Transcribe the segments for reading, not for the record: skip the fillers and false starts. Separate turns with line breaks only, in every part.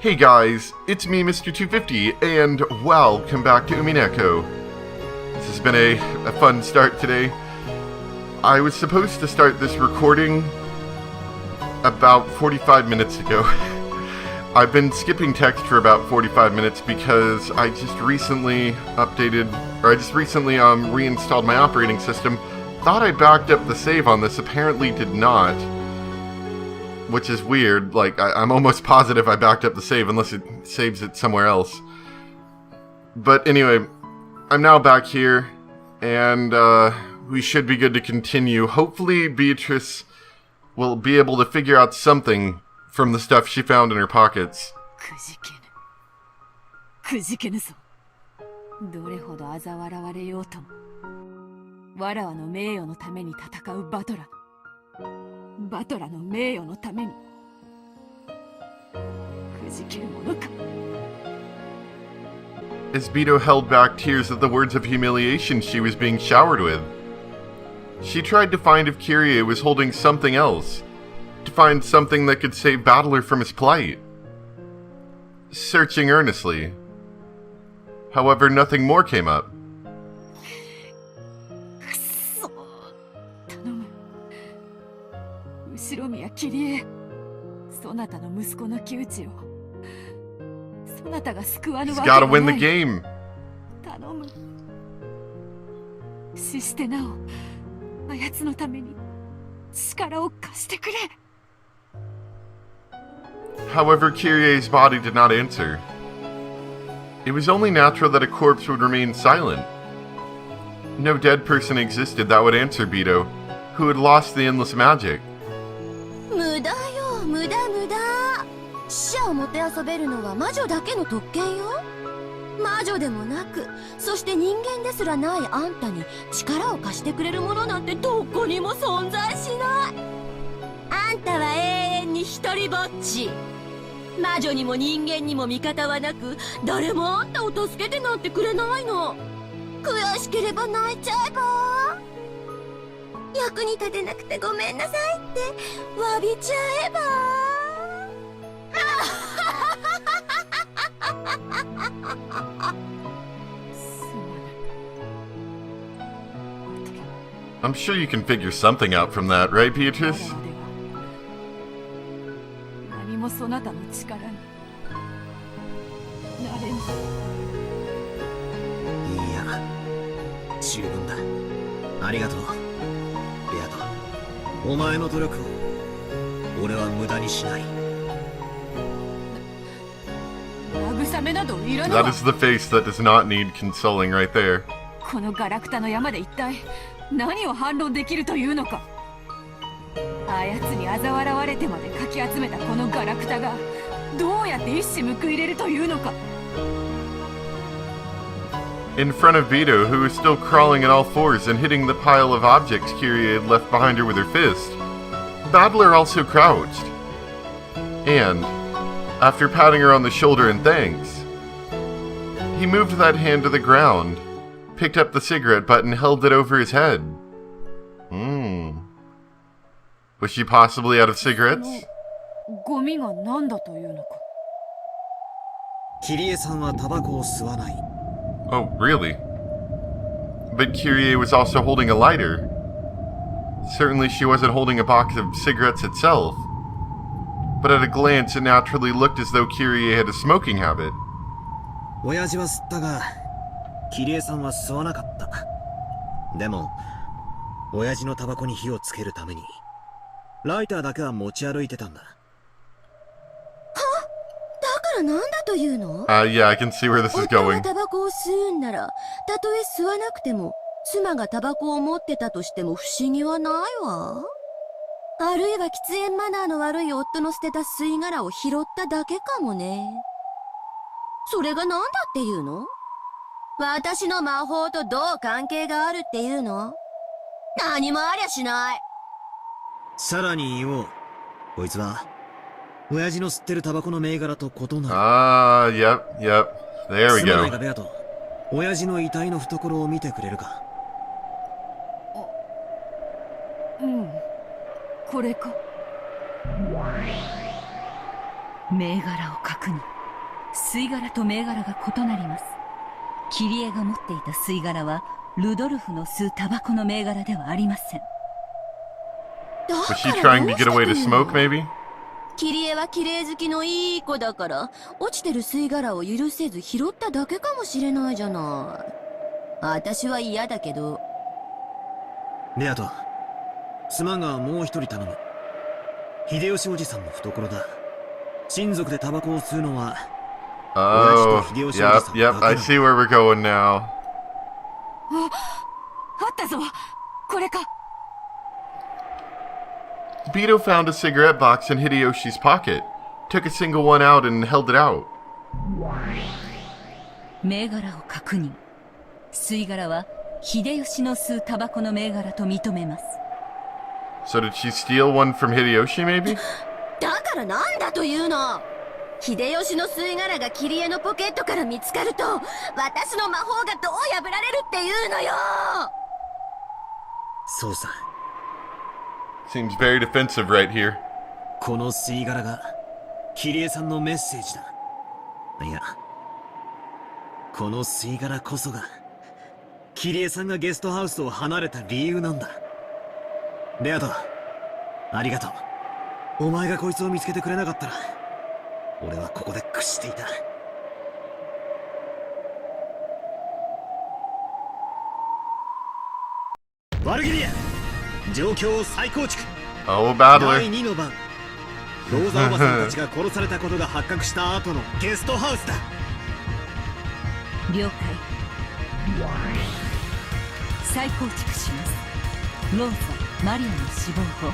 Hey guys, it's me, Mr. 250, and welcome back to Umineko. This has been a fun start today. I was supposed to start this recording about 45 minutes ago. I've been skipping text for about 45 minutes because I just recently reinstalled my operating system. Thought I backed up the save on this, apparently did not. Which is weird, like, I'm almost positive I backed up the save unless it saves it somewhere else. But anyway, I'm now back here, and we should be good to continue. Hopefully Beatrice will be able to figure out something from the stuff she found in her pockets.
くじけぬぞ。どれほど嘲笑われようとも。わらわの名誉のために戦うバトラ。バトラの名誉のためにくじけるものか。
As Beto held back tears at the words of humiliation she was being showered with, she tried to find if Kyrie was holding something else, to find something that could save Battler from his plight. Searching earnestly. However, nothing more came up.
くそ、頼む。後ろ宮桐江、そなたの息子の窮地をそなたが救わぬわ
He's
けは
gotta
な
win the
い。
game.
頼む。死してなおあやつのために力を貸してくれ。
However, Kyrie's body did not answer. It was only natural that a corpse would remain silent. No dead person existed that would answer Beto, who had lost the endless magic.
無駄よ、無駄無駄。死者をもてあそべるのは魔女だけの特権よ。魔女でもなく、そして人間ですらないあんたに力を貸してくれるものなんてどこにも存在しない。あんたは永遠に一人ぼっち。魔女にも人間にも味方はなく、誰もあんたを助けてなんてくれないの。悔しければ泣いちゃえば。役に立てなくてごめんなさいって詫びちゃえば。
I'm sure you can figure something out from that, right, Beatrice?
何もそなたの力になれぬ。
いや、十分だ。ありがとう、ベアト。お前の努力を俺は無駄にしない。
慰めなどいらぬ
That
わ。
is the face that does not need consoling right there.
このガラクタの山で一体何を反論できるというのか。あやつに嘲笑われてまでかき集めたこのガラクタがどうやって一矢報いれるというのか。
In front of Beto, who was still crawling on all fours and hitting the pile of objects Kyrie had left behind her with her fist, Battler also crouched. And, after patting her on the shoulder in thanks, he moved that hand to the ground, picked up the cigarette butt and held it over his head. Was she possibly out of cigarettes?
ゴミが何だというのか。
桐江さんはタバコを吸わない。
Oh, really? But Kyrie was also holding a lighter. Certainly she wasn't holding a box of cigarettes itself. But at a glance it naturally looked as though Kyrie had a smoking habit.
親父は吸ったが、桐江さんは吸わなかった。でも、親父のタバコに火をつけるために、ライターだけは持ち歩いてたんだ。
だからなんだというの？
Yeah, I can see where this is
夫が
going.
タバコを吸うんなら、たとえ吸わなくても、妻がタバコを持ってたとしても不思議はないわ。あるいは喫煙マナーの悪い夫の捨てた吸い殻を拾っただけかもね。それがなんだっていうの？私の魔法とどう関係があるっていうの？何もありゃしない。
さらに言おう。こいつは、親父の吸ってるタバコの銘柄と異なる。
Yep. There we
すまない
go.
かベアト。親父の遺体の懐を見てくれるか。
うん、これか。銘柄を確認。吸い殻と銘柄が異なります。キリエが持っていた吸い殻はルドルフの吸うタバコの銘柄ではありません。
だ
Was
か
she
ら
trying
ど
to
うし
get
た
away
と
to
いうの？
smoke, maybe?
キリエは綺麗好きのいい子だから落ちてる吸い殻を許せず拾っただけかもしれないじゃない。私は嫌だけど。
ベアト、すまんがもう一人頼む。秀吉おじさんの懐だ。親族でタバコを吸うのは
Oh, yep, I see where we're going now.
あったぞ。これか。
Beto found a cigarette box in Hideyoshi's pocket, took a single one out and held it out.
銘柄を確認。吸い殻は秀吉の吸うタバコの銘柄と認めます。
So did she steal one from Hideyoshi, maybe?
だからなんだというの？秀吉の吸い殻がキリエのポケットから見つかると私の魔法がどう破られるっていうのよ。
そうさ。
Seems very defensive right here.
この吸い殻がキリエさんのメッセージだ。いや、この吸い殻こそがキリエさんがゲストハウスを離れた理由なんだ。レアト、ありがとう。お前がこいつを見つけてくれなかったら俺はここで屈していた。ワルギリア、状況を再構築。
Oh,
第
Battler.
2の番、ローザおばさんたちが殺されたことが発覚した後のゲストハウスだ。
了解。再構築します。ローザ、マリアの死亡後、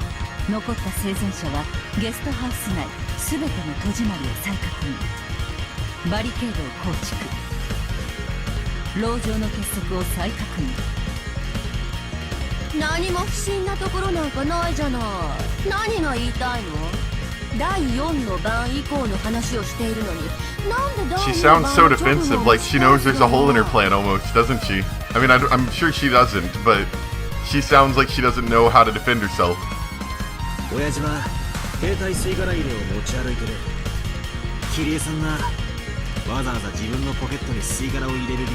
残った生存者はゲストハウス内すべての戸締まりを再確認。バリケードを構築。牢城の結束を再確認。
何も不審なところなんかないじゃない。何が言いたいの？第4の番以降の話をしているのになんで第
She
2の
sounds
番
so
の直後
defensive, like she knows there's a hole in her plan almost, doesn't she? I mean, I'm sure she doesn't, but she sounds like she doesn't know how to defend herself.
親父は携帯吸い殻入れを持ち歩いてる。キリエさんがわざわざ自分のポケットに吸い殻を入れる理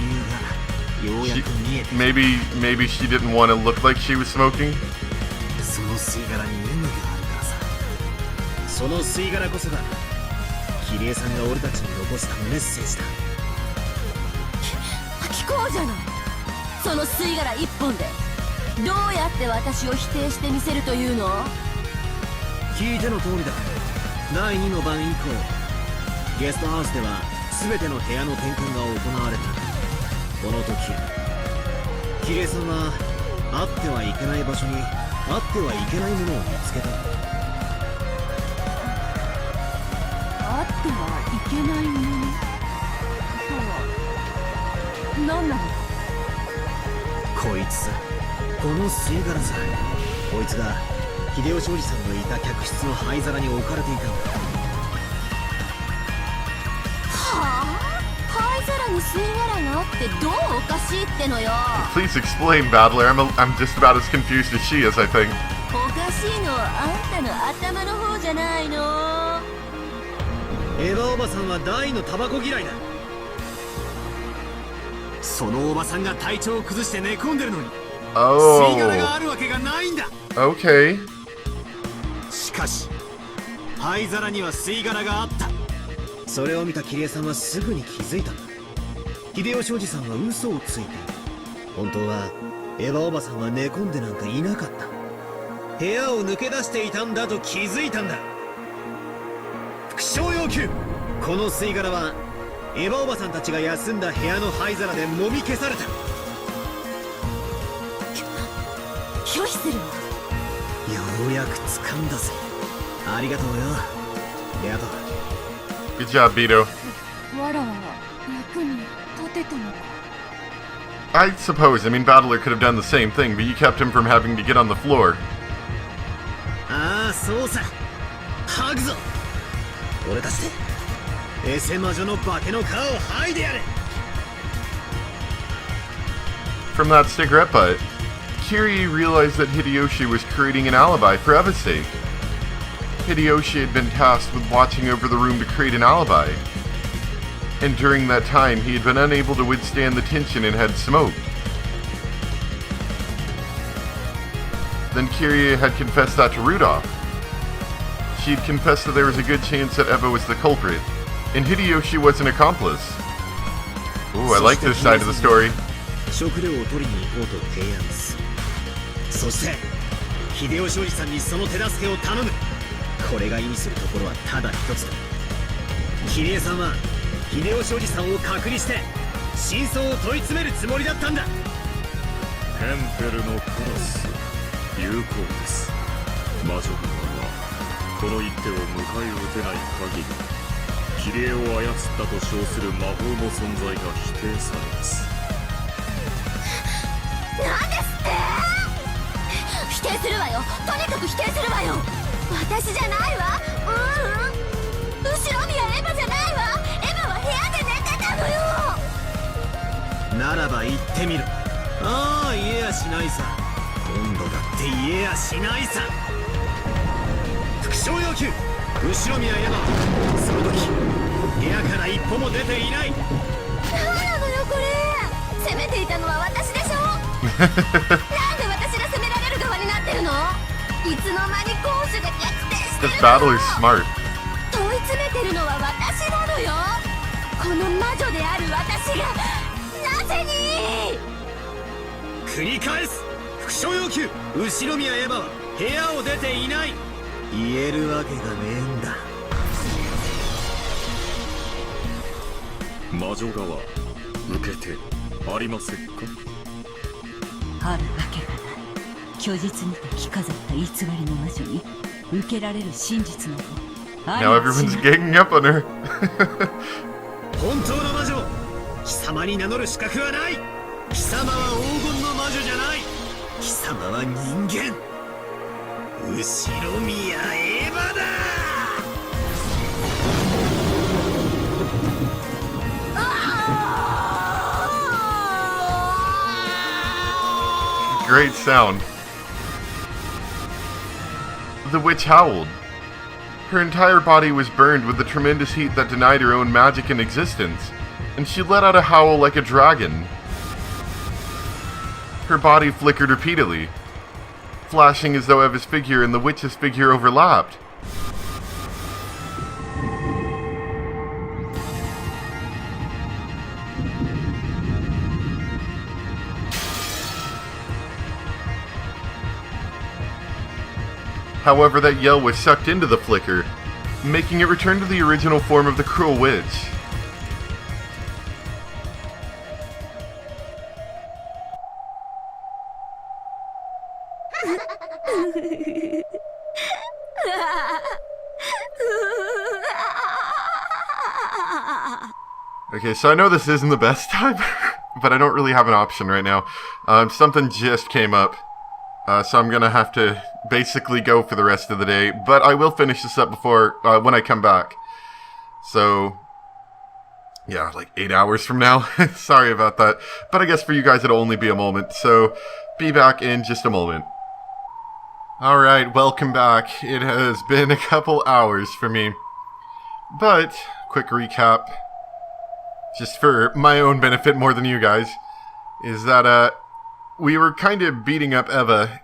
由がようや
She,
く見えて、
maybe she didn't want to look like she was smoking.
その吸い殻に意味があるからさ。その吸い殻こそがキリエさんが俺たちに残したメッセージだ。
聞こうじゃない。その吸い殻一本でどうやって私を否定してみせるというの？
聞いての通りだ。第2の番以降、ゲストハウスでは全ての部屋の点検が行われた。この時キリエさんはあってはいけない場所にあってはいけないものを見つけた。
あってはいけないものとは何なの？
こいつさ、この吸い殻さ。こいつが秀吉おじさんのいた客室の灰皿に置かれていたんだ。
はあ？灰皿に吸い殻があってどうおかしいってのよ。
Please explain, Battler. I'm just about as confused as she is, I think.
おかしいのはあんたの頭の方じゃないの？
エヴァおばさんは大のタバコ嫌いだ。そのおばさんが体調を崩して寝込んでるのに吸い殻が
Oh,
あるわけがないんだ。
okay.
しかし灰皿には吸い殻があった。それを見たキリエさんはすぐに気づいたんだ。秀吉おじさんは嘘をついている。本当はエヴァおばさんは寝込んでなんかいなかった。部屋を抜け出していたんだと気づいたんだ。復唱要求。この吸い殻はエヴァおばさんたちが休んだ部屋の灰皿でもみ消された。
拒否するわ。
ようやく掴んだぜ。ありがとうよレアト。
Good job, Beto.
わらわは役に立てたのか。
I suppose. I mean, Battler could have done the same thing, but you kept him from having to get on the floor.
ああそうさ、吐くぞ。俺たちでエセ魔女の化けの皮を剥いでやれ。
From that cigarette butt, Kiri realized that Hideyoshi was creating an alibi for Eva's sake. Hideyoshi had been tasked with watching over the room to create an alibi. And during that time, he had been unable to withstand the tension and had smoked. Then Kiria had confessed that to Rudolph. She had confessed that there was a good chance that Eva was the culprit, and Hideyoshi was an accomplice. Ooh, I like this side of the story.
食料を取りに行こうと提案する。そして秀吉おじさんにその手助けを頼む。これが意味するところはただ一つだ。桐江さんは秀吉おじさんを隔離して真相を問い詰めるつもりだったんだ。
ヘンペルのクロス有効です。魔女軍はこの一手を迎え撃てない限り桐江を操ったと称する魔法の存在が否定されます。
なんですって？否定するわよ。とにかく否定するわよ。私じゃないわ。後ろ宮エヴァじゃないわ。エヴァは部屋で寝てたのよ。
ならば言ってみろ。ああ、言えやしないさ。今度だって言えやしないさ。副将要求、後ろ宮エヴァはその時部屋から一歩も出ていない。
何なのよこれ。攻めていたのは私でしょ。なんで私が攻められる側になってるの？いつの間に攻守が逆転してる
This
の？
battle is smart.
問い詰めてるのは私なのよ。この魔女である私がなぜに？
繰り返す。副将要求、後ろ宮エヴァは部屋を出ていない。言えるわけがねえんだ。
魔女側受けてありませんか？
あるわけがない。虚実にて着飾った偽りの魔女に受けられる真実などあり
Now
は
everyone's
しない。
ganging up on her.
本当の魔女、貴様に名乗る資格はない。貴様は黄金の魔女じゃない。貴様は人間。後ろ宮エヴァだ。
Great sound. The witch howled. Her entire body was burned with the tremendous heat that denied her own magic and existence, and she let out a howl like a dragon. Her body flickered repeatedly, flashing as though Eva's figure and the witch's figure overlapped. However, that yell was sucked into the flicker, making it return to the original form of the cruel witch. Okay, so I know this isn't the best time, but I don't really have an option right now. Something just came up. So I'm gonna have to basically go for the rest of the day, but I will finish this up before, when I come back. So, yeah, like 8 hours from now. Sorry about that. But I guess for you guys it'll only be a moment, so be back in just a moment. Alright, welcome back. It has been a couple hours for me. But, quick recap, just for my own benefit more than you guys, is that, we were kind of beating up Eva,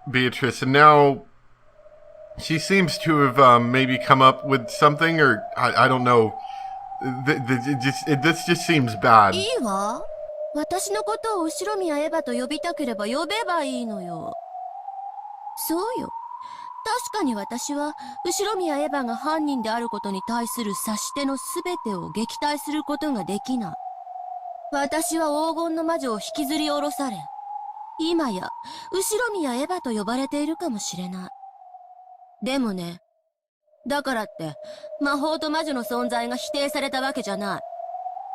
Beatrice, and now she seems to have maybe come up with something, or I don't know. This just seems bad.
いいわ。私のことを後ろ宮エヴァと呼びたければ呼べばいいのよ。そうよ。確かに私は後ろ宮エヴァが犯人であることに対する察しての全てを撃退することができない。私は黄金の魔女を引きずり下ろされ、今や後ろ宮エヴァと呼ばれているかもしれない。でもね、だからって魔法と魔女の存在が否定されたわけじゃない。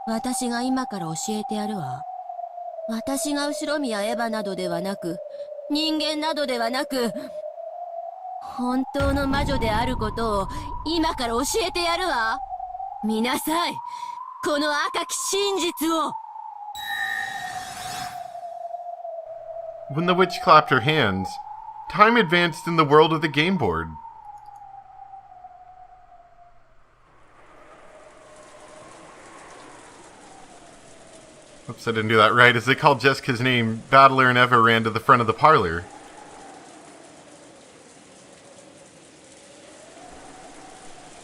私が今から教えてやるわ。私が後ろ宮エヴァなどではなく、人間などではなく、本当の魔女であることを今から教えてやるわ。見なさい、この赤き真実を。
When the witch clapped her hands, time advanced in the world of the game board. Oops, I didn't do that right. As they called Jessica's name, Battler and Eva ran to the front of the parlor.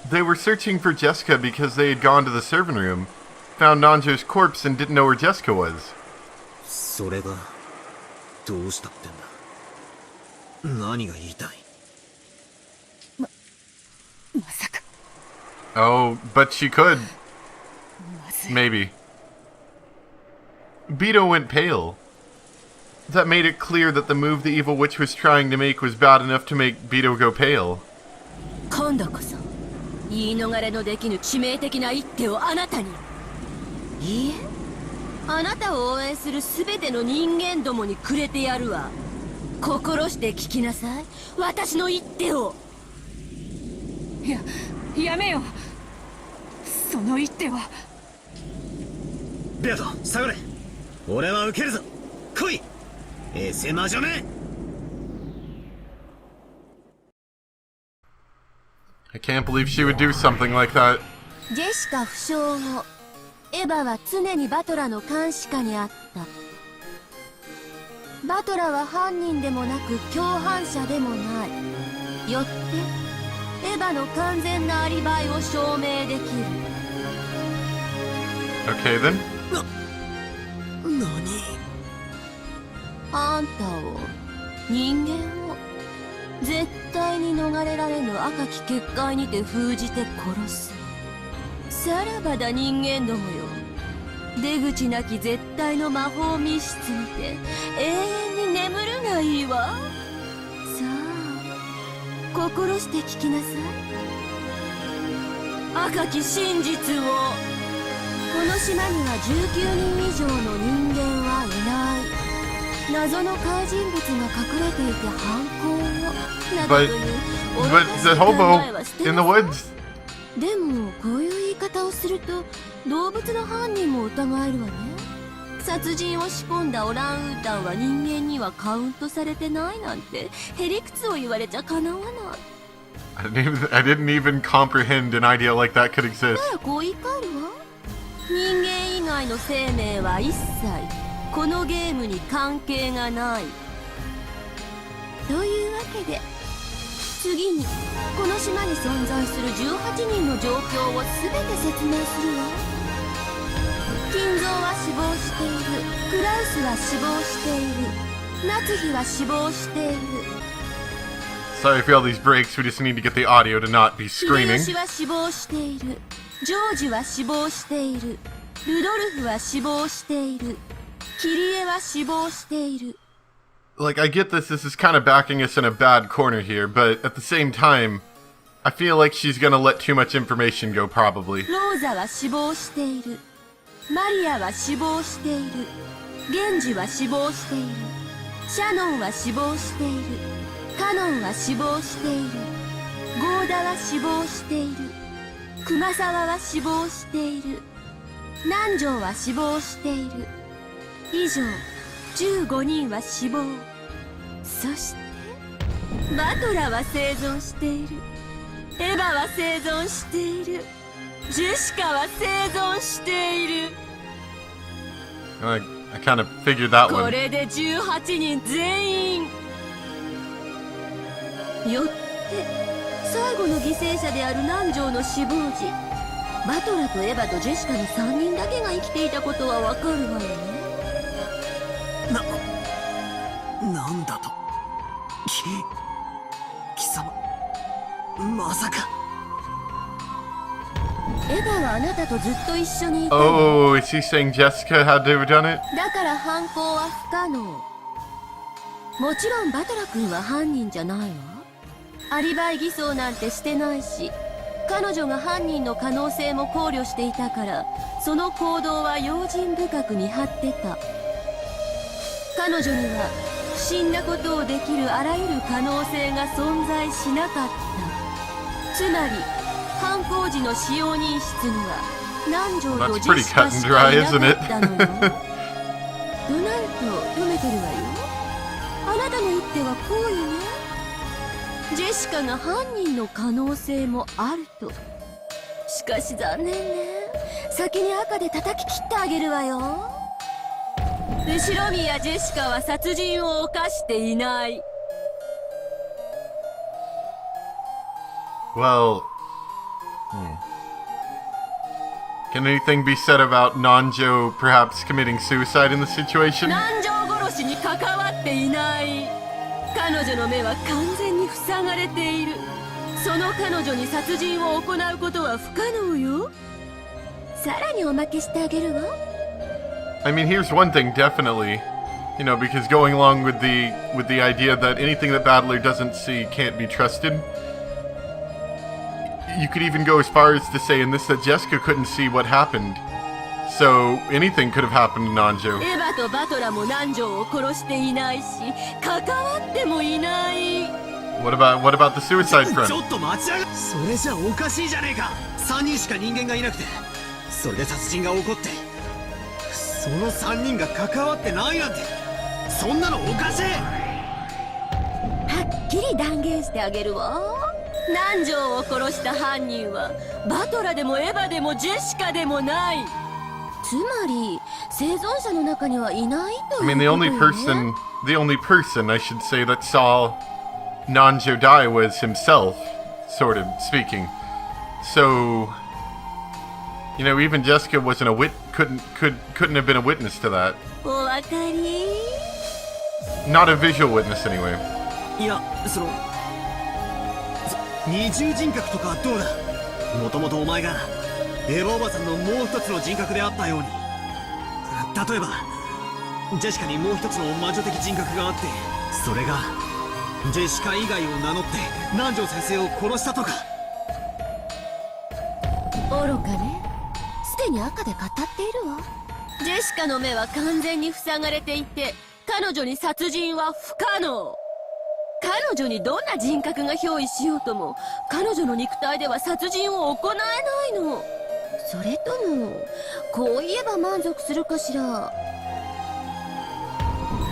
They were searching for Jessica because they had gone to the servant room, found Nanjo's corpse, and didn't know where Jessica was.
それがどうしたってんだ。何が言いたい？
まさか
Oh, but she could.
まずい
Maybe. Beto went pale. That made it clear that the move the evil witch was trying to make was bad enough to make Beto go pale.
今度こそ言い逃れのできぬ致命的な一手をあなたに。いいえ、あなたを応援する全ての人間どもにくれてやるわ。心して聞きなさい、私の一手を。
やめよ。その一手は。
ベアト、下がれ。俺は受けるぞ。来い、エセ魔女め。
I can't believe she would do something like that.
ジェシカ負傷後、エヴァは常にバトラの監視下にあった。バトラは犯人でもなく共犯者でもない。よってエヴァの完全なアリバイを証明できる。
Okay then.
何？
あんたを、人間を絶対に逃れられぬ赤き結界にて封じて殺す。さらばだ人間どもよ、出口なき絶対の魔法密室にて永遠に眠るがいいわ。さあ心して聞きなさい、赤き真実を。この島には19人以上の人間はいない。謎の怪人物が隠れていて犯行をなどという愚
But
かし
the
い考
hobo
えは捨て
in
な
the
さい。
woods.
でもこういう言い方をすると動物の犯人も疑えるわね。殺人を仕込んだオランウータンは人間にはカウントされてないなんてへりくつを言われちゃかなわない。
I didn't even comprehend an idea like that could exist.
ならこう言い換えるわ。人間以外の生命は一切このゲームに関係がない。というわけで次にこの島に存在する18人の状況を全て説明するわ。金蔵は死亡している、クラウスは死亡している、夏日は死亡している、
Sorry for all these breaks. We just need to get the audio to not be
秀
screaming.
吉は死亡している、ジョージは死亡している、ルドルフは死亡している、キリエは死亡している。
Like, I get this. This is kind of backing us in a bad corner here, but at the same time, I feel like she's gonna let too much information go, probably.
ローザは死亡している、マリアは死亡している、ゲンジは死亡している、シャノンは死亡している、カノンは死亡している、ゴーダは死亡している、クマサワは死亡している、南條は死亡している。以上15人は死亡。そしてバトラは生存している、エヴァは生存している、ジェシカは生存している。
I kind of figured that
こ
one.
れで18人全員。よって最後の犠牲者である南條の死亡時、バトラとエヴァとジェシカの3人だけが生きていたことはわかるわよね。
なんだと？貴様、まさか。
エヴァはあなたとずっと一緒にいたの。
Oh, is he saying Jessica had to have done it?
だから犯行は不可能。もちろんバトラ君は犯人じゃないわ。アリバイ偽装なんてしてないし、彼女が犯人の可能性も考慮していたから、その行動は用心深く見張ってた。彼女には不審なことをできるあらゆる可能性が存在しなかった。つまり犯行時の使用人室には南條とジェシカしかいなかったのよ。となると読めてるわよ。あなたの一手はこうよね。ジェシカが犯人の可能性もあると。しかし残念ね。先に赤で叩き切ってあげるわよ。白宮ジェシカは殺人を犯していない。
Well, can anything be said about Nanjo perhaps committing suicide in the situation?
南條殺しに関わっていない。彼女の目は完全に塞がれている。その彼女に殺人を行うことは不可能よ。さらにおまけしてあげるわ。
I mean, here's one thing, definitely. You know, because going along with the idea that anything that Battler doesn't see can't be trusted. You could even go as far as to say in this that Jessica couldn't see what happened. So anything could have happened to Nanjo.
エヴァとバトラも南條を殺していないし、関わってもいない。
What about the suicide
ち
front?
ょっと待ち上がそれじゃおかしいじゃねえか。3人しか人間がいなくて、それで殺人が起こって、その3人が関わってないなんて、そんなのおかしい。
はっきり断言してあげるわ。南條を殺した犯人はバトラでもエヴァでもジェシカでもない。つまり生存者の中にはいないと
I
いう
mean, the only
ことよね。
person I should say that saw Nanjo die was himself, sort of speaking. So, you know, even Jessica wasn't couldn't have been a witness to that.
お分かり？
Not a visual witness anyway.
いや、二重人格とかどうだ。もともとお前がエヴァおばさんのもう一つの人格であったように、例えばジェシカにもう一つの魔女的人格があって、それがジェシカ以外を名乗って南條先生を殺したとか。
愚かね。すでに赤で語っているわ。ジェシカの目は完全に塞がれていて、彼女に殺人は不可能。彼女にどんな人格が憑依しようとも、彼女の肉体では殺人を行えないの。それともこう言えば満足するかしら。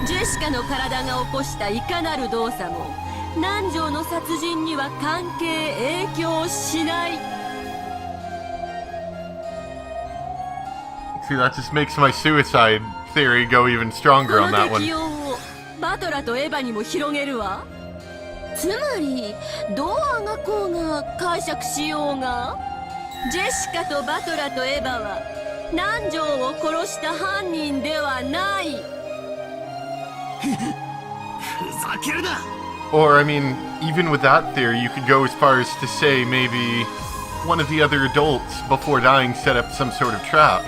ジェシカの体が起こしたいかなる動作も南條の殺人には関係影響しない。
See, that just makes my suicide theory go even
こ
stronger on
の
that
適
one.
用をバトラとエヴァにも広げるわ。つまりどうあがこうが解釈しようが、ジェシカとバトラとエヴァは南條を殺した犯人ではない。
ふざけるな。
Or, I mean, even with that theory, you could go as far as to say maybe one of the other adults before dying set up some sort of trap.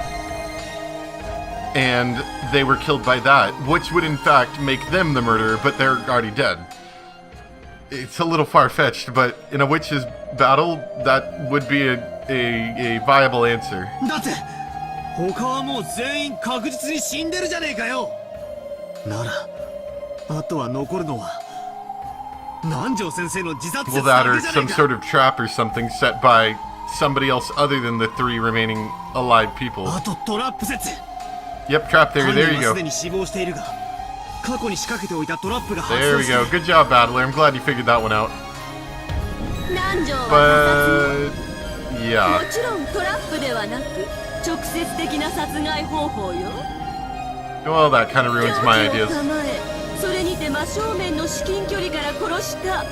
And they were killed by that, which would in fact make them the murderer, but they're already dead. It's a little far-fetched, but in a witch's battle, that would be a viable answer.
だって他はもう全員確実に死んでるじゃねえかよ。ならあとは残るのは南條先生の自殺
Well,
説
that
だ
or
けじゃね
some
えか。
sort of trap or something set by somebody else other than the 3 remaining alive people.
あとトラップ説。
Yep, trap theory,
犯
there
人
you
はす
go.
でに死亡しているが、過去に仕掛けておいたトラップが発
There
動
we
して
go. Good job, Battler. I'm glad you figured that one out.
南條は他
But
殺
yeah.
もちろんトラップではなく直接的な殺害方法よ。
Well, that kind of
凶
ruins my
器を
ideas.
構え、それにて真正面の至近距離から殺した。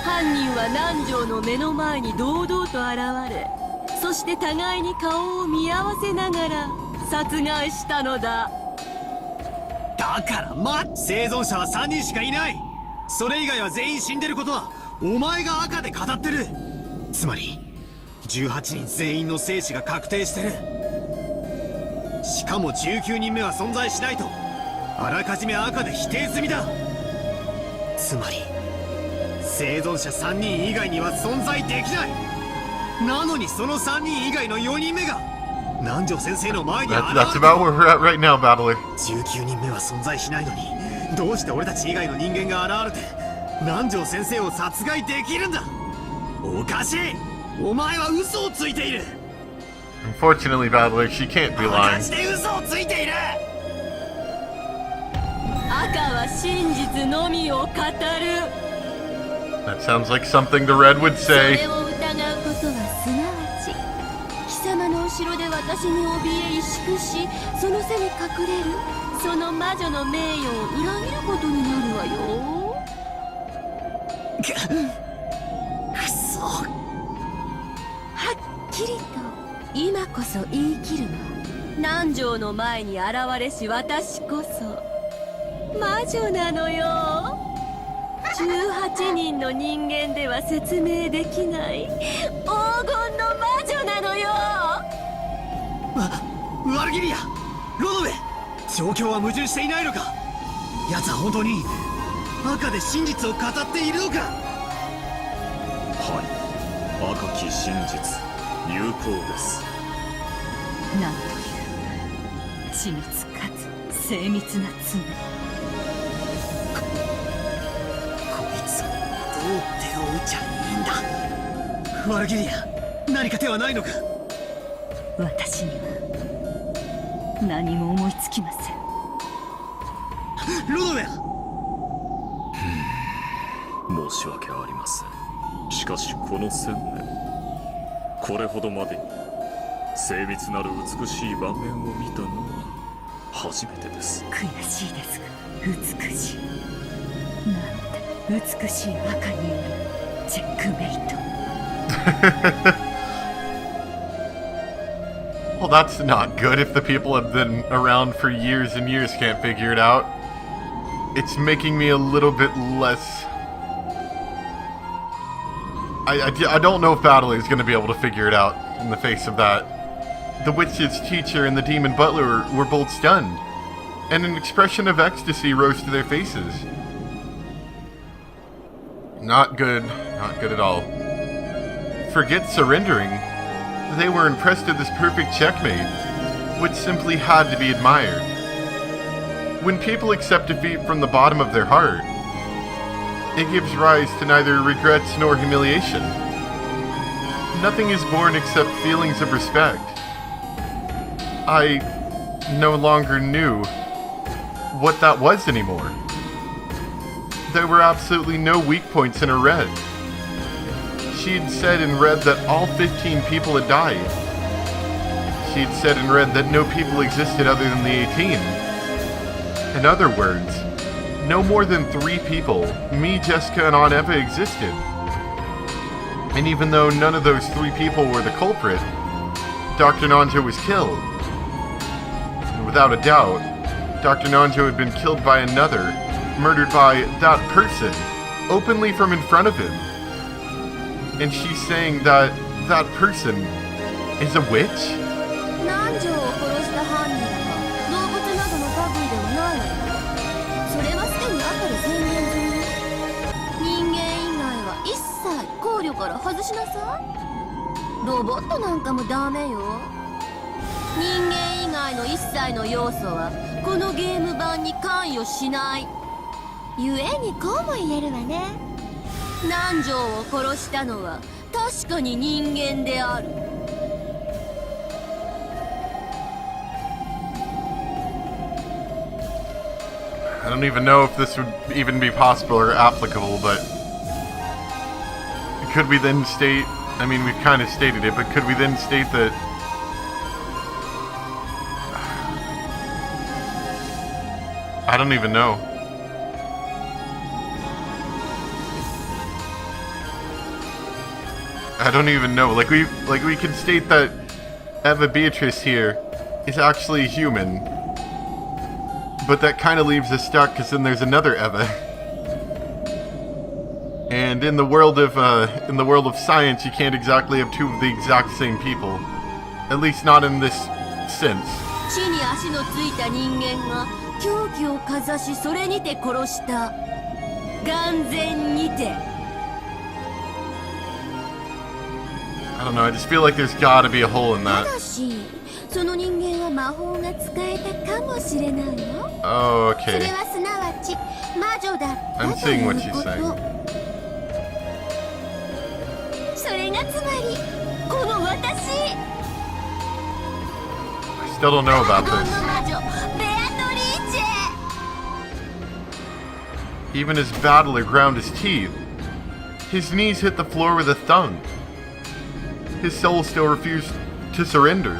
犯人は南條の目の前に堂々と現れ、そして互いに顔を見合わせながら殺害したのだ。
だから生存者は3人しかいない。それ以外は全員死んでることはお前が赤で語ってる。つまり18人全員の生死が確定してる。しかも19人目は存在しないとあらかじめ赤で否定済みだ。つまり生存者3人以外には存在できない。なのにその3人以外の4人目が南條先生の前に現
That's
れ
about where we're at right now, Battler.
19人目は存在しないのにどうして俺たち以外の人間が現れて南條先生を殺害できるんだ。おかしい。お前は嘘をついている。
Unfortunately, Battler, she can't be
マ
lying.
ジで嘘をついている。
赤は真実のみを語る。
That sounds like something the Red would
それ
say.
を疑うことはすなわち様の後ろで私に怯え萎縮し、その背に隠れるその魔女の名誉を裏切ることになるわよ。
くそ。
はっきりと今こそ言い切るわ。南條の前に現れし私こそ魔女なのよ。18人の人間では説明できない黄金の魔女なのよ。
ワルギリア、ロドウェ、状況は矛盾していないのか。奴は本当に赤で真実を語っているのか。
はい、赤き真実有効です。
なんという緻密かつ精密な詰め。
こいつどう手を打ちゃいいんだ。ワルギリア、何か手はないのか。
私には何も思いつきません。
ロドウェ
申し訳ありません。しかしこの1000年、これほどまでに精密なる美しい場面を見たのは初めてです。
悔しいですが美しい。なんて美しい赤によるチェックメイト。
Well, that's not good if the people have been around for years and years can't figure it out. It's making me a little bit less... I don't know if Battler is going to be able to figure it out in the face of that. The witch's teacher and the demon butler were both stunned, and an expression of ecstasy rose to their faces. Not good. Not good at all. Forget surrendering. They were impressed at this perfect checkmate, which simply had to be admired. When people accept defeat from the bottom of their heart, it gives rise to neither regrets nor humiliation. Nothing is born except feelings of respect. I no longer knew what that was anymore. There were absolutely no weak points in her red. She had said in red that all 15 people had died. She had said in red that no people existed other than the 18. In other words, no more than 3 people, me, Jessica, and Aunt Eva, existed. And even though none of those 3 people were the culprit, Dr. Nanjo was killed. And without a doubt, Dr. Nanjo had been killed by another, murdered by that person, openly from in front of him. And she's saying that that person is a witch?
南條を殺した犯人は動物などの類ではないわよ。それはすでに後で宣言済みよ。人間以外は一切考慮から外しなさい。ロボットなんかもダメよ。人間以外の一切の要素はこのゲーム版に関与しない。ゆえにこうも言えるわね。南條を殺したのは確かに人間である。
I don't even know if this would even be possible or applicable, but could we then state, I mean, we've kind of stated it, but could we then state that I don't even know. I don't even know. Like we can state that Eva Beatrice here is actually human. But that kind of leaves us stuck because then there's another Eva. And in the world of science, you can't exactly have 2 of the exact same people. At least not in this sense.
地に足のついた人間が凶器をかざし、それにて殺した。眼前にて。
I don't know, I just feel like there's gotta be a hole in
た
that.
だし、その人間は魔法が使えたかもしれないよ。
Oh,
それ
okay.
はすなわち魔女だった
I'm
と
seeing
い
what
う
she's
こと。
saying.
それがつまりこの私。
I still don't know about
黄金
this.
の魔女ベアトリーチェ。
Even as Battler ground his teeth, his knees hit the floor with a thunk. His soul still refused to to surrender.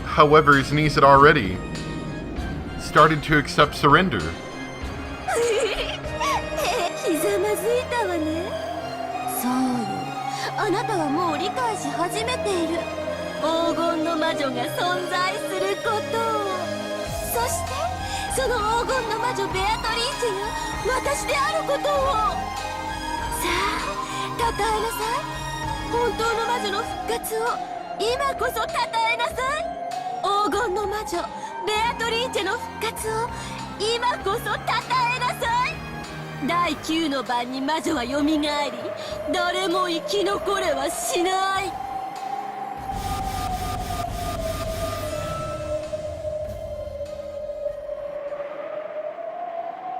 However, his niece had already started to accept surrender.
ひざまずいたわね。そうよ、あなたはもう理解し始めている黄金の魔女が存在することを。そしてその黄金の魔女ベアトリーチェが私であることを。さあ、たたえなさい。本当の魔女の復活を今こそたたえなさい。黄金の魔女ベアトリーチェの復活を今こそたたえなさい。第9の晩に魔女はよみがえり、誰も生き残れはしない。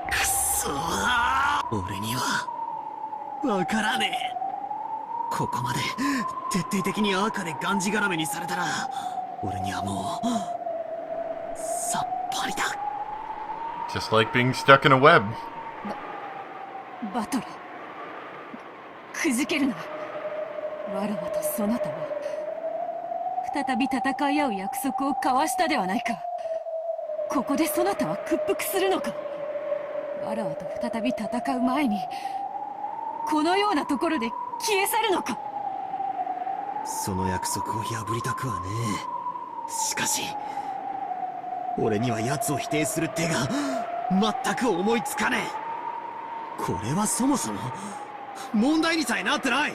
くそー、俺にはわからねえ。ここまで徹底的に赤でがんじがらめにされたら、俺にはもうさっぱりだ。
Just like being stuck in a web.
バトラ、くじけるな。わらわとそなたは再び戦い合う約束を交わしたではないか。ここでそなたは屈服するのか。わらわと再び戦う前にこのようなところで消え去るのか。
その約束を破りたくはねえ。しかし俺には奴を否定する手が全く思いつかねえ。これはそもそも問題にさえなってない。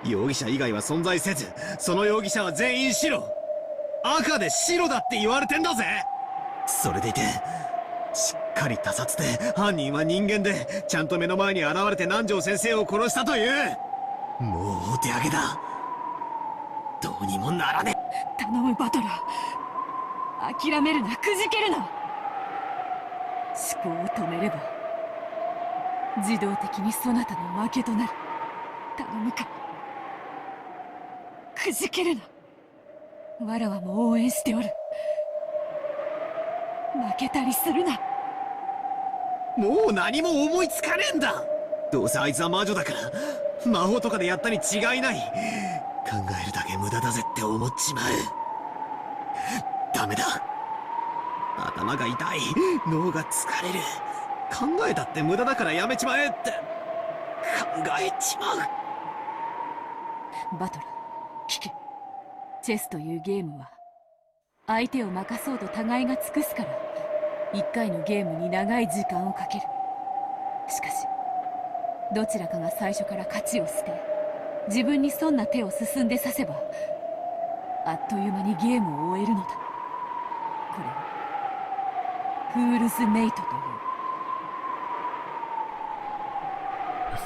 容疑者以外は存在せず、その容疑者は全員白。赤で白だって言われてんだぜ。それでいてしっかり他殺で犯人は人間でちゃんと目の前に現れて南條先生を殺したという。もうお手上げだ。どうにもならねえ。
頼むバトラー、諦めるな、くじけるな。思考を止めれば自動的にそなたの負けとなる。頼むからくじけるな。わらわも応援しておる。負けたりするな。
もう何も思いつかねえんだ。どうせあいつは魔女だから魔法とかでやったに違いない。考えるだけ無駄だぜって思っちまう。ダメだ。頭が痛い。脳が疲れる。考えたって無駄だからやめちまえって考えちまう。
バトラー、聞け。チェスというゲームは相手を負かそうと互いが尽くすから一回のゲームに長い時間をかける。しかしどちらかが最初から勝ちを捨て自分に損な手を進んでさせばあっという間にゲームを終えるのだ。これをフールズメイトという。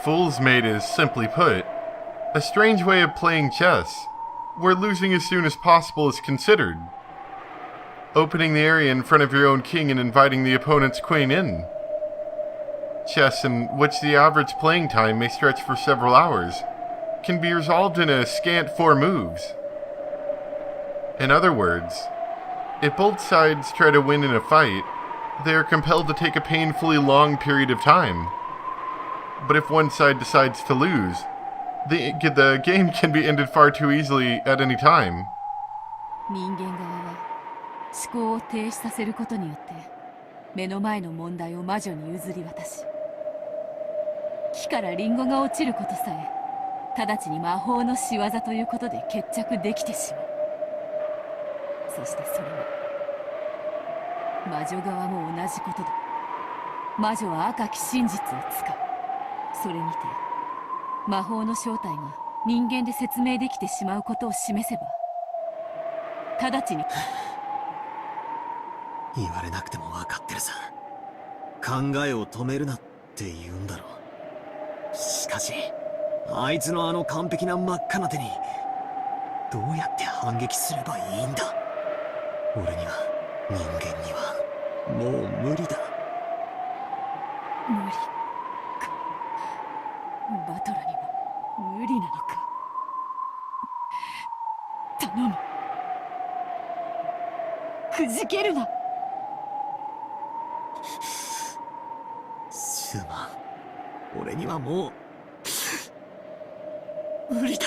Fool's Mate is, simply put, a strange way of playing chess, where losing as soon as possible is considered. Opening the area in front of your own king and inviting the opponent's queen in. Chess, in which the average playing time may stretch for several hours, can be resolved in a scant 4 moves. In other words, if both sides try to win in a fight, they are compelled to take a painfully long period of time. But if one side decides to lose, the game can be ended far too easily at any time.
人間側は思考を停止させることによって目の前の問題を魔女に譲り渡し、木からリンゴが落ちることさえ直ちに魔法の仕業ということで決着できてしまう。そしてそれは魔女側も同じことだ。魔女は赤き真実を使う。それにて魔法の正体が人間で説明できてしまうことを示せば直ちに
言われなくても分かってるさ。考えを止めるなって言うんだろう。しかしあいつのあの完璧な真っ赤な手にどうやって反撃すればいいんだ。俺には人間にはもう無理だ。
無理か。バトラには無理なのか。頼む、くじけるな。
すまん。俺にはもう無理だ。